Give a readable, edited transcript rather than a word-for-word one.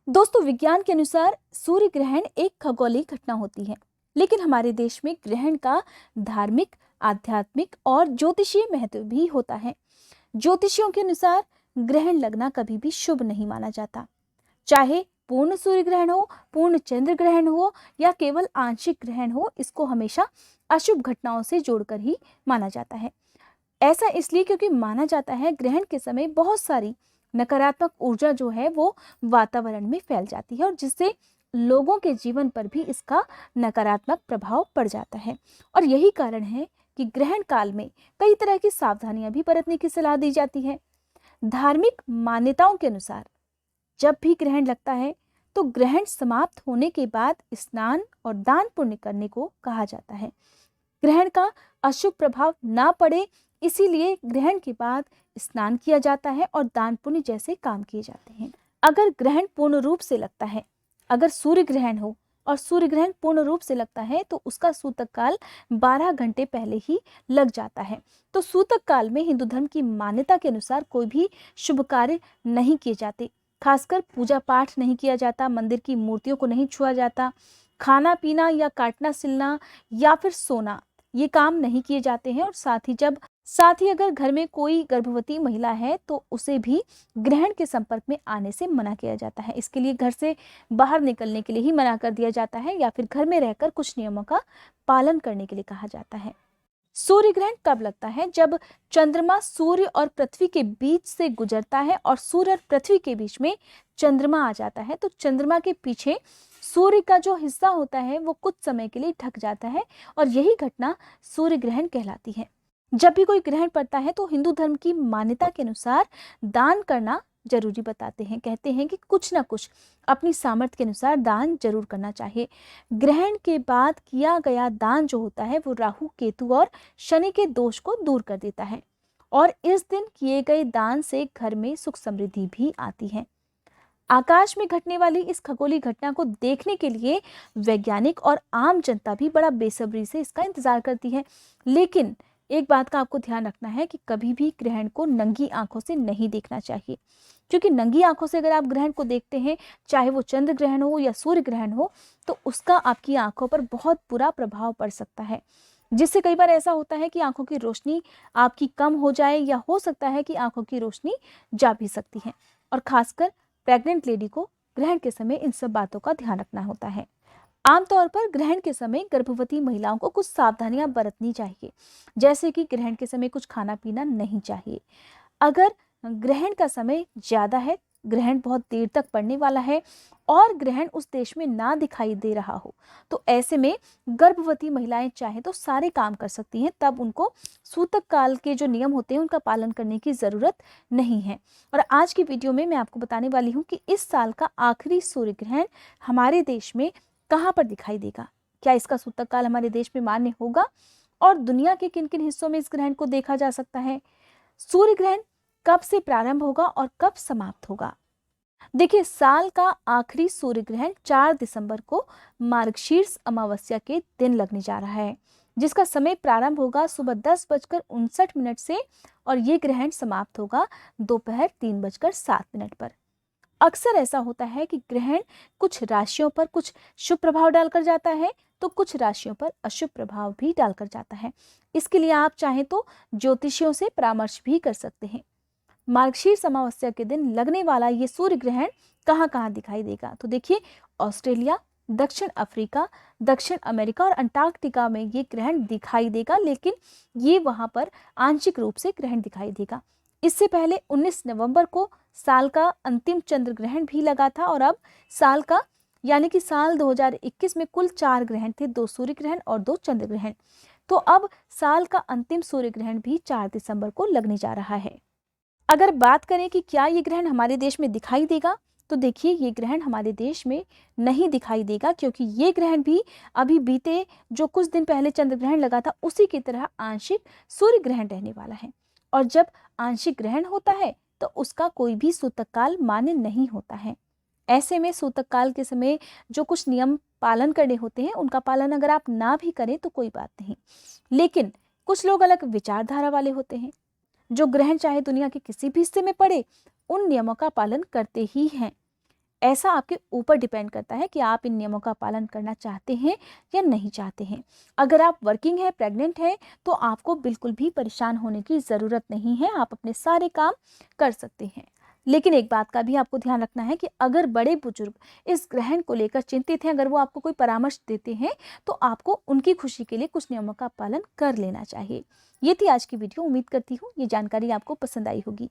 दोस्तों, विज्ञान के अनुसार सूर्य ग्रहण एक खगोलीय घटना होती है, लेकिन हमारे देश में ग्रहण का धार्मिक, आध्यात्मिक और ज्योतिषीय महत्व भी होता है। ज्योतिषियों के अनुसार ग्रहण लगना कभी भी शुभ नहीं माना जाता। चाहे पूर्ण सूर्य ग्रहण हो, पूर्ण चंद्र ग्रहण हो या केवल आंशिक ग्रहण हो, इसको हमेशा अशुभ घटनाओं से जोड़कर ही माना जाता है। ऐसा इसलिए क्योंकि माना जाता है ग्रहण के समय बहुत सारी नकारात्मक ऊर्जा जो है वो वातावरण में फैल जाती है और जिससे लोगों के जीवन पर भी इसका नकारात्मक प्रभाव पड़ जाता है। और यही कारण है कि ग्रहण काल में कई तरह की सावधानियां भी बरतने की सलाह दी जाती है। धार्मिक मान्यताओं के अनुसार जब भी ग्रहण लगता है तो ग्रहण समाप्त होने के बाद स्नान और दान पुण्य करने को कहा जाता है। ग्रहण का अशुभ प्रभाव ना पड़े, इसीलिए ग्रहण के बाद स्नान किया जाता है और दान पुण्य जैसे काम किए जाते हैं। अगर ग्रहण पूर्ण रूप से लगता है, अगर सूर्य ग्रहण हो और सूर्य ग्रहण पूर्ण रूप से लगता है तो उसका सूतक काल 12 घंटे पहले ही लग जाता है। तो सूतक काल में हिंदू धर्म की मान्यता के अनुसार कोई भी शुभ कार्य नहीं किए जाते, खासकर पूजा पाठ नहीं किया जाता, मंदिर की मूर्तियों को नहीं छुआ जाता, खाना पीना या काटना सिलना या फिर सोना ये काम नहीं किए जाते हैं। और साथ ही अगर घर में कोई गर्भवती महिला है तो उसे भी ग्रहण के संपर्क में आने से मना किया जाता है। इसके लिए घर से बाहर निकलने के लिए ही मना कर दिया जाता है या फिर घर में रहकर कुछ नियमों का पालन करने के लिए कहा जाता है। सूर्य ग्रहण कब लगता है? जब चंद्रमा सूर्य और पृथ्वी के बीच से गुजरता है और सूर्य और पृथ्वी के बीच में चंद्रमा आ जाता है तो चंद्रमा के पीछे सूर्य का जो हिस्सा होता है वो कुछ समय के लिए ढक जाता है और यही घटना सूर्य ग्रहण कहलाती है। जब भी कोई ग्रहण पड़ता है तो हिंदू धर्म की मान्यता के अनुसार दान करना जरूरी बताते हैं। कहते हैं कि कुछ ना कुछ अपनी सामर्थ्य के अनुसार दान जरूर करना चाहिए। ग्रहण के बाद किया गया दान जो होता है वो राहु, केतु और शनि के दोष को दूर कर देता है और इस दिन किए गए दान से घर में सुख समृद्धि भी आती है। आकाश में घटने वाली इस खगोलीय घटना को देखने के लिए वैज्ञानिक और आम जनता भी बड़ा बेसब्री से इसका इंतजार करती है। लेकिन एक बात का आपको ध्यान रखना है कि कभी भी ग्रहण को नंगी आंखों से नहीं देखना चाहिए, क्योंकि नंगी आंखों से अगर आप ग्रहण को देखते हैं, चाहे वो चंद्र ग्रहण हो या सूर्य ग्रहण हो, तो उसका आपकी आंखों पर बहुत बुरा प्रभाव पड़ सकता है, जिससे कई बार ऐसा होता है कि आंखों की रोशनी आपकी कम हो जाए या हो सकता है कि आंखों की रोशनी जा भी सकती है। और खासकर प्रेग्नेंट लेडी को ग्रहण के समय इन सब बातों का ध्यान रखना होता है। आमतौर पर ग्रहण के समय गर्भवती महिलाओं को कुछ सावधानियां बरतनी चाहिए, जैसे कि ग्रहण के समय कुछ खाना पीना नहीं चाहिए। अगर ग्रहण का समय ज्यादा है, ग्रहण बहुत देर तक पड़ने वाला है और ग्रहण उस देश में ना दिखाई दे रहा हो, तो ऐसे में गर्भवती महिलाएं चाहे तो सारे काम कर सकती हैं, तब उनको सूतक काल के जो नियम होते हैं उनका पालन करने की जरूरत नहीं है। और आज की वीडियो में मैं आपको बताने वाली हूँ कि इस साल का आखिरी सूर्य ग्रहण हमारे देश में कहाँ पर दिखाई देगा, क्या इसका सूतक काल हमारे देश में मान्य होगा और दुनिया के किन किन हिस्सों में इस ग्रहण को देखा जा सकता है, सूर्य ग्रहण कब से प्रारंभ होगा और कब समाप्त होगा। देखिए, साल का आखिरी सूर्य ग्रहण 4 दिसंबर को मार्गशीर्ष अमावस्या के दिन लगने जा रहा है, जिसका समय प्रारंभ होगा सुबह 10:59 से और ये ग्रहण समाप्त होगा दोपहर 3:07 पर। अक्सर ऐसा होता है कि ग्रहण कुछ राशियों पर कुछ शुभ प्रभाव डालकर जाता है तो कुछ राशियों पर अशुभ प्रभाव भी डालकर जाता है। इसके लिए आप चाहें तो ज्योतिषियों से परामर्श भी कर सकते हैं। मार्गशीर्ष अमावस्या के दिन लगने वाला ये सूर्य ग्रहण कहाँ कहाँ दिखाई देगा, तो देखिए, ऑस्ट्रेलिया, दक्षिण अफ्रीका, दक्षिण अमेरिका और अंटार्कटिका में ये ग्रहण दिखाई देगा, लेकिन ये वहां पर आंशिक रूप से ग्रहण दिखाई देगा। इससे पहले 19 नवंबर को साल का अंतिम चंद्र ग्रहण भी लगा था और अब साल 2021 में कुल 4 ग्रहण थे, 2 सूर्य ग्रहण और 2 चंद्र ग्रहण। तो अब साल का अंतिम सूर्य ग्रहण भी 4 दिसंबर को लगने जा रहा है। अगर बात करें कि क्या ये ग्रहण हमारे देश में दिखाई देगा, तो देखिए, ये ग्रहण हमारे देश में नहीं दिखाई देगा, क्योंकि ये ग्रहण भी अभी बीते जो कुछ दिन पहले चंद्र ग्रहण लगा था उसी की तरह आंशिक सूर्य ग्रहण रहने वाला है। और जब आंशिक ग्रहण होता है तो उसका कोई भी सूतक काल मान्य नहीं होता है। ऐसे में सूतक काल के समय जो कुछ नियम पालन करने होते हैं उनका पालन अगर आप ना भी करें तो कोई बात नहीं, लेकिन कुछ लोग अलग विचारधारा वाले होते हैं जो ग्रहण चाहे दुनिया के किसी भी हिस्से में पड़े, उन नियमों का पालन करते ही हैं। ऐसा आपके ऊपर डिपेंड करता है कि आप इन नियमों का पालन करना चाहते हैं या नहीं चाहते हैं। अगर आप वर्किंग है, प्रेग्नेंट है, तो आपको बिल्कुल भी परेशान होने की ज़रूरत नहीं है, आप अपने सारे काम कर सकते हैं। लेकिन एक बात का भी आपको ध्यान रखना है कि अगर बड़े बुजुर्ग इस ग्रहण को लेकर चिंतित हैं, अगर वो आपको कोई परामर्श देते हैं, तो आपको उनकी खुशी के लिए कुछ नियमों का पालन कर लेना चाहिए। ये थी आज की वीडियो। उम्मीद करती हूँ ये जानकारी आपको पसंद आई होगी।